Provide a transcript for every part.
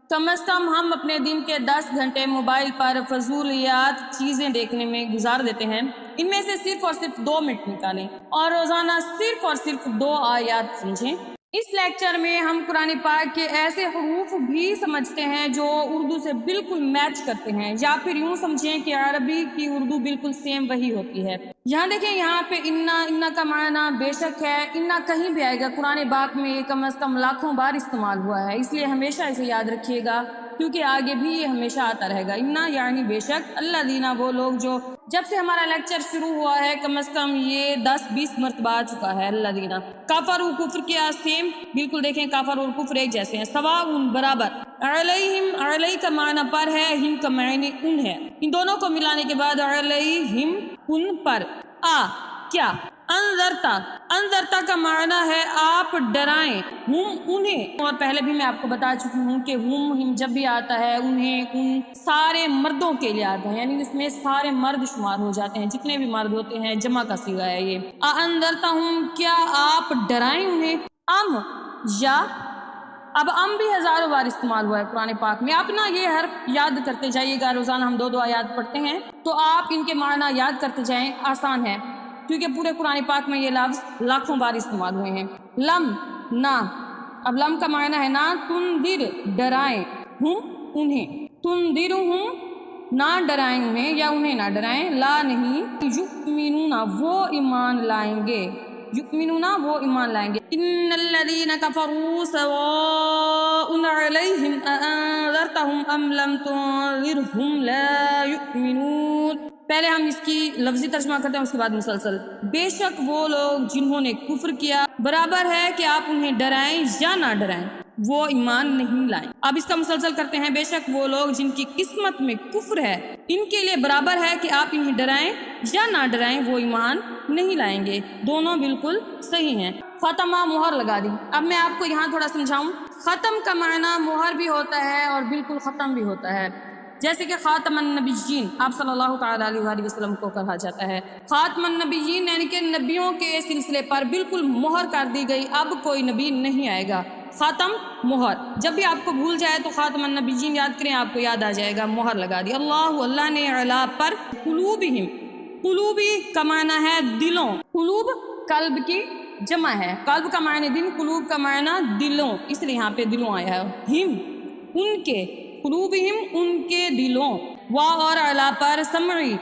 कम अज़ कम हम अपने दिन के 10 घंटे मोबाइल पर फजूलियात चीज़ें देखने में गुजार देते हैं। इनमें से सिर्फ और सिर्फ 2 मिनट निकालें और रोज़ाना सिर्फ और सिर्फ 2 आयत समझें। इस लेक्चर में हम कुरान पाक के ऐसे हरूफ भी समझते हैं जो उर्दू से बिल्कुल मैच करते हैं, या फिर यूँ समझें कि अरबी की उर्दू बिल्कुल सेम वही होती है। यहाँ देखें, यहाँ पे इन्ना का माना बेशक है। इन्ना कहीं भी आएगा कुरान पाक में, ये कम अज़ कम लाखों बार इस्तेमाल हुआ है, इसलिए हमेशा इसे याद रखिएगा क्योंकि आगे भी ये हमेशा आता रहेगा। इन्ना यानी बेशक, अल्लादीना वो लोग जो जब से हमारा लेक्चर शुरू हुआ है कम अज़ कम ये 10-20 मरतबा आ चुका है। अल्लादीना काफर और कुफ्र के सेम बिल्कुल देखें, काफर और कुफ्र एक जैसे हैं, सवाउन बराबर। अलैहिम, अलै का माना पर है, हिम का मायने उन है। इन दोनों को मिलाने के बाद अलैहिम उन पर। क्या अंदरता, अंदरता का माना है आप डराएं, हुम उन्हें। और पहले भी मैं आपको बता चुकी हूँ कि हुम हिम जब भी आता है उन्हें उन सारे मर्दों के लिए आता है, यानी इसमें सारे मर्द शुमार हो जाते हैं, जितने भी मर्द होते हैं, जमा का सीगा है ये। अंदरता हूँ, क्या आप डराएं उन्हें। अम या, अब अम भी हजारों बार इस्तेमाल हुआ है कुरान पाक में। आप ना ये हर्फ याद करते जाइएगा, रोजाना हम 2 आयत पढ़ते हैं तो आप इनके माना याद करते जाएं, आसान है क्योंकि पूरे कुरान पाक में ये लफ्ज़ लाखों बार इस्तेमाल हुए हैं। लम ना, अब लम का मायना है ना, तुंदिर डराएं, हुम उन्हें, तुंदिरुहुम ना डराएं उन्हें या उन्हें ना डराएं, ला नहीं, युमिनूना वो ईमान लाएंगे, युमिनूना वो ईमान लाएंगे। इन्नल्लज़ीना कफ़रू सवाउन अलैहिम अअंज़रतहुम अम लम तुंज़िरहुम ला युमिनून। पहले हम इसकी लफ्जी तर्जुमा करते हैं, उसके बाद मुसलसल। बेशक वो लोग जिन्होंने कुफ्र किया, बराबर है कि आप उन्हें डराएं या ना डराएं, वो ईमान नहीं लाएं। अब इसका मुसलसल करते हैं, बेशक वो लोग जिनकी किस्मत में कुफ्र है, इनके लिए बराबर है कि आप इन्हें डराएं या ना डराएं, वो ईमान नहीं लाएंगे। दोनों बिल्कुल सही हैं। खत्मा, मोहर लगा दी। अब मैं आपको यहाँ थोड़ा समझाऊं। खत्म का माना मोहर भी होता है और बिल्कुल ख़त्म भी होता है। जैसे कि खातमन नबिय्यीन आप सल्लल्लाहु तआला अलैहि वसल्लम को कहा जाता है। खातमन नबिय्यीन यानी कि नबियों के सिलसिले पर बिल्कुल मोहर कर दी गई, अब कोई नबी नहीं आएगा। खातम मोहर, जब भी आपको भूल जाए तो खातमन नबिय्यीन याद करें, आपको याद आ जाएगा, मोहर लगा दी। अल्लाह ने अला पर कुलूबिहिम, कुलूबी का माना है दिलों, कुलूब कल्ब की जमा है, कल्ब का मायने दिन, कुलूब का मायना दिलों, इसलिए यहाँ पे दिलों आया है। हिम उनके, कुलूबिहिम उनके दिलों, वा और अला पर समई,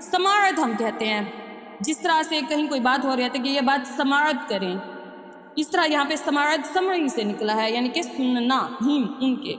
समाअत हम कहते हैं, जिस तरह से कहीं कोई बात हो रही है कि ये बात समाअत करें, इस तरह यहाँ पे समाअत समई से निकला है, यानी कि सुनना। हिम उनके,